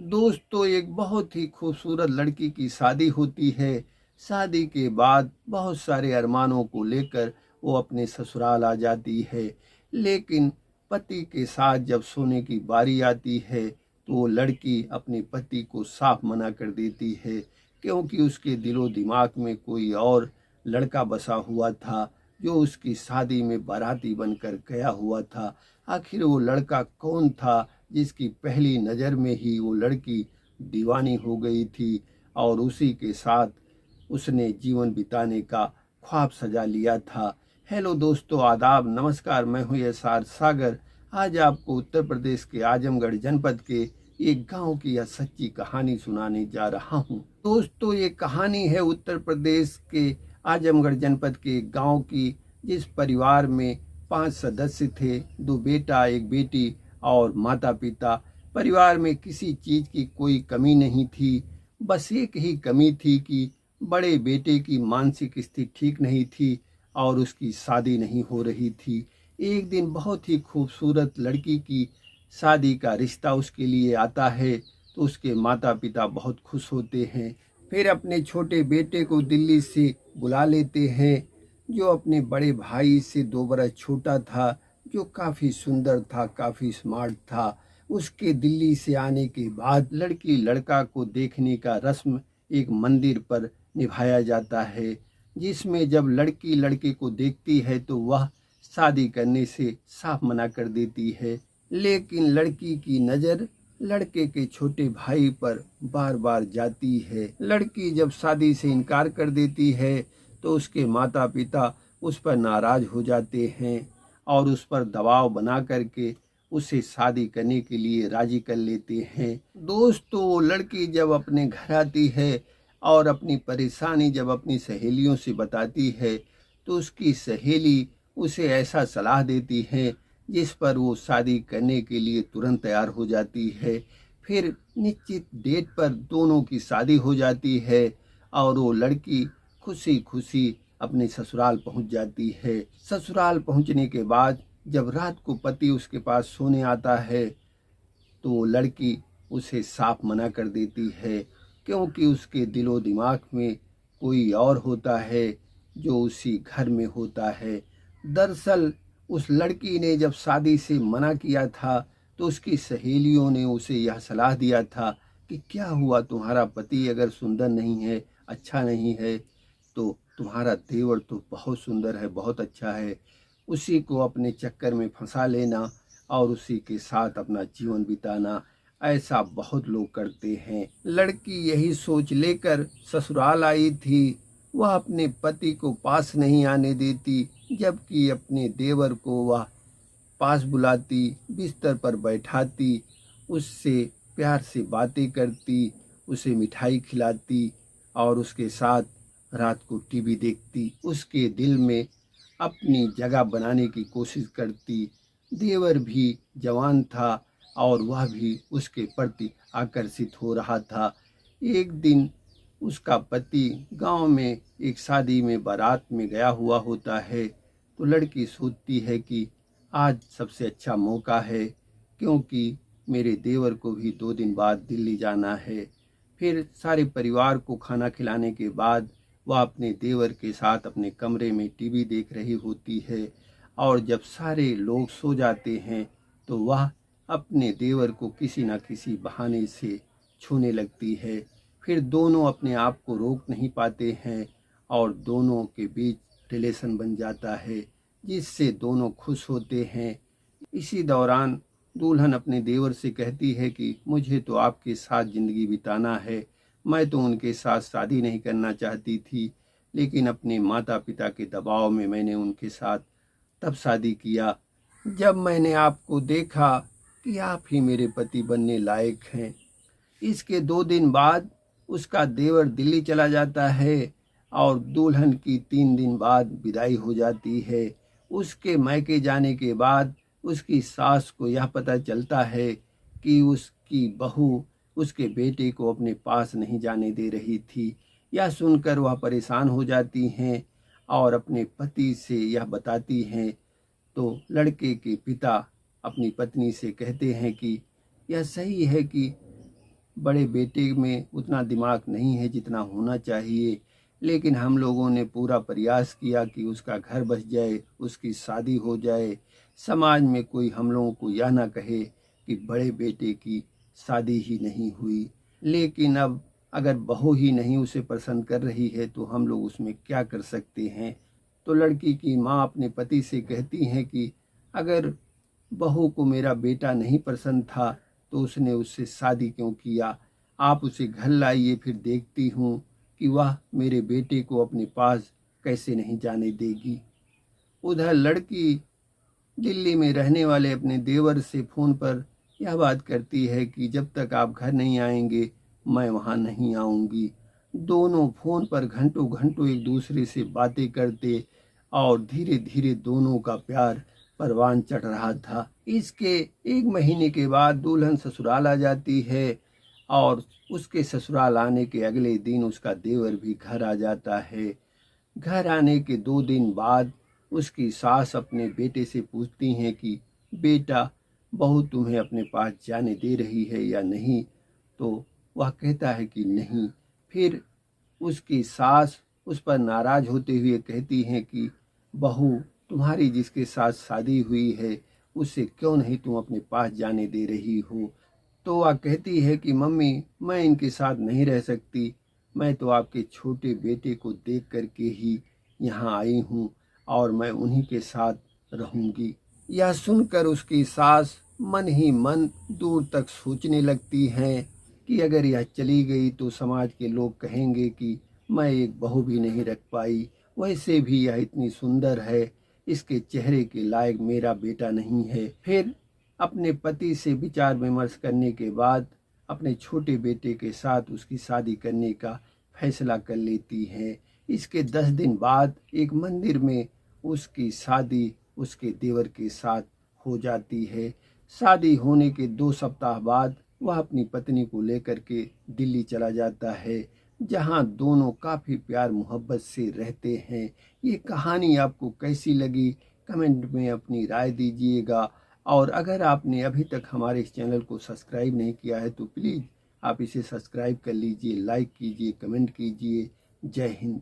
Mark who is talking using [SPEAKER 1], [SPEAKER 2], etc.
[SPEAKER 1] दोस्तों, एक बहुत ही खूबसूरत लड़की की शादी होती है। शादी के बाद बहुत सारे अरमानों को लेकर वो अपने ससुराल आ जाती है। लेकिन पति के साथ जब सोने की बारी आती है तो वो लड़की अपने पति को साफ मना कर देती है, क्योंकि उसके दिलो दिमाग में कोई और लड़का बसा हुआ था जो उसकी शादी में बाराती बनकर गया हुआ था। आखिर वो लड़का कौन था जिसकी पहली नज़र में ही वो लड़की दीवानी हो गई थी और उसी के साथ उसने जीवन बिताने का ख्वाब सजा लिया था। हेलो दोस्तों, आदाब, नमस्कार। मैं हूँ एसआर सागर। आज आपको उत्तर प्रदेश के आजमगढ़ जनपद के एक गांव की यह सच्ची कहानी सुनाने जा रहा हूँ। दोस्तों, ये कहानी है उत्तर प्रदेश के आजमगढ़ जनपद के एक गांव की, जिस परिवार में 5 सदस्य थे, 2 बेटा 1 बेटी और माता पिता। परिवार में किसी चीज़ की कोई कमी नहीं थी। बस एक ही कमी थी कि बड़े बेटे की मानसिक स्थिति ठीक नहीं थी और उसकी शादी नहीं हो रही थी। एक दिन बहुत ही खूबसूरत लड़की की शादी का रिश्ता उसके लिए आता है तो उसके माता पिता बहुत खुश होते हैं। फिर अपने छोटे बेटे को दिल्ली से बुला लेते हैं, जो अपने बड़े भाई से 2 बरस छोटा था, जो काफ़ी सुंदर था, काफ़ी स्मार्ट था। उसके दिल्ली से आने के बाद लड़की लड़का को देखने का रस्म एक मंदिर पर निभाया जाता है, जिसमें जब लड़की लड़के को देखती है तो वह शादी करने से साफ मना कर देती है। लेकिन लड़की की नज़र लड़के के छोटे भाई पर बार बार जाती है। लड़की जब शादी से इनकार कर देती है तो उसके माता पिता उस पर नाराज हो जाते हैं और उस पर दबाव बना करके उसे शादी करने के लिए राजी कर लेते हैं। दोस्तों, लड़की जब अपने घर आती है और अपनी परेशानी जब अपनी सहेलियों से बताती है तो उसकी सहेली उसे ऐसा सलाह देती है जिस पर वो शादी करने के लिए तुरंत तैयार हो जाती है। फिर निश्चित डेट पर दोनों की शादी हो जाती है और वो लड़की खुशी खुशी अपने ससुराल पहुंच जाती है। ससुराल पहुंचने के बाद जब रात को पति उसके पास सोने आता है तो वो लड़की उसे साफ मना कर देती है, क्योंकि उसके दिलो दिमाग में कोई और होता है जो उसी घर में होता है। दरअसल उस लड़की ने जब शादी से मना किया था तो उसकी सहेलियों ने उसे यह सलाह दिया था कि क्या हुआ, तुम्हारा पति अगर सुंदर नहीं है, अच्छा नहीं है, तो तुम्हारा देवर तो बहुत सुंदर है, बहुत अच्छा है, उसी को अपने चक्कर में फंसा लेना और उसी के साथ अपना जीवन बिताना। ऐसा बहुत लोग करते हैं। लड़की यही सोच लेकर ससुराल आई थी। वह अपने पति को पास नहीं आने देती, जबकि अपने देवर को वह पास बुलाती, बिस्तर पर बैठाती, उससे प्यार से बातें करती, उसे मिठाई खिलाती और उसके साथ रात को टीवी देखती। उसके दिल में अपनी जगह बनाने की कोशिश करती। देवर भी जवान था और वह भी उसके प्रति आकर्षित हो रहा था। एक दिन उसका पति गांव में एक शादी में बारात में गया हुआ होता है तो लड़की सोचती है कि आज सबसे अच्छा मौका है, क्योंकि मेरे देवर को भी 2 दिन बाद दिल्ली जाना है। फिर सारे परिवार को खाना खिलाने के बाद वह अपने देवर के साथ अपने कमरे में टीवी देख रही होती है और जब सारे लोग सो जाते हैं तो वह अपने देवर को किसी न किसी बहाने से छूने लगती है। फिर दोनों अपने आप को रोक नहीं पाते हैं और दोनों के बीच रिलेशन बन जाता है, जिससे दोनों खुश होते हैं। इसी दौरान दुल्हन अपने देवर से कहती है कि मुझे तो आपके साथ ज़िंदगी बिताना है, मैं तो उनके साथ शादी नहीं करना चाहती थी, लेकिन अपने माता पिता के दबाव में मैंने उनके साथ तब शादी किया जब मैंने आपको देखा कि आप ही मेरे पति बनने लायक हैं। इसके 2 दिन बाद उसका देवर दिल्ली चला जाता है और दुल्हन की 3 दिन बाद विदाई हो जाती है। उसके मायके जाने के बाद उसकी सास को यह पता चलता है कि उसकी बहू उसके बेटे को अपने पास नहीं जाने दे रही थी। यह सुनकर वह परेशान हो जाती हैं और अपने पति से यह बताती हैं। तो लड़के के पिता अपनी पत्नी से कहते हैं कि यह सही है कि बड़े बेटे में उतना दिमाग नहीं है जितना होना चाहिए, लेकिन हम लोगों ने पूरा प्रयास किया कि उसका घर बस जाए, उसकी शादी हो जाए, समाज में कोई हम लोगों को यह ना कहे कि बड़े बेटे की शादी ही नहीं हुई। लेकिन अब अगर बहू ही नहीं उसे पसंद कर रही है तो हम लोग उसमें क्या कर सकते हैं। तो लड़की की माँ अपने पति से कहती हैं कि अगर बहू को मेरा बेटा नहीं पसंद था तो उसने उससे शादी क्यों किया, आप उसे घर लाइए, फिर देखती हूँ कि वह मेरे बेटे को अपने पास कैसे नहीं जाने देगी। उधर लड़की दिल्ली में रहने वाले अपने देवर से फ़ोन पर यह बात करती है कि जब तक आप घर नहीं आएंगे मैं वहाँ नहीं आऊँगी। दोनों फ़ोन पर घंटों घंटों एक दूसरे से बातें करते और धीरे धीरे दोनों का प्यार परवान चढ़ रहा था। इसके 1 महीने के बाद दुल्हन ससुराल आ जाती है और उसके ससुराल आने के अगले दिन उसका देवर भी घर आ जाता है। घर आने के 2 दिन बाद उसकी सास अपने बेटे से पूछती हैं कि बेटा, बहू तुम्हें अपने पास जाने दे रही है या नहीं। तो वह कहता है कि नहीं। फिर उसकी सास उस पर नाराज़ होते हुए कहती हैं कि बहू, तुम्हारी जिसके साथ शादी हुई है उसे क्यों नहीं तुम अपने पास जाने दे रही हो। तो वह कहती है कि मम्मी, मैं इनके साथ नहीं रह सकती, मैं तो आपके छोटे बेटे को देख करके ही यहाँ आई हूँ और मैं उन्हीं के साथ रहूँगी। यह सुनकर उसकी सास मन ही मन दूर तक सोचने लगती हैं कि अगर यह चली गई तो समाज के लोग कहेंगे कि मैं एक बहू भी नहीं रख पाई, वैसे भी यह इतनी सुंदर है, इसके चेहरे के लायक मेरा बेटा नहीं है। फिर अपने पति से विचार विमर्श करने के बाद अपने छोटे बेटे के साथ उसकी शादी करने का फैसला कर लेती हैं। इसके 10 दिन बाद एक मंदिर में उसकी शादी उसके देवर के साथ हो जाती है। शादी होने के 2 सप्ताह बाद वह अपनी पत्नी को लेकर के दिल्ली चला जाता है, जहां दोनों काफ़ी प्यार मोहब्बत से रहते हैं। ये कहानी आपको कैसी लगी कमेंट में अपनी राय दीजिएगा, और अगर आपने अभी तक हमारे इस चैनल को सब्सक्राइब नहीं किया है तो प्लीज़ आप इसे सब्सक्राइब कर लीजिए, लाइक कीजिए, कमेंट कीजिए। जय हिंद।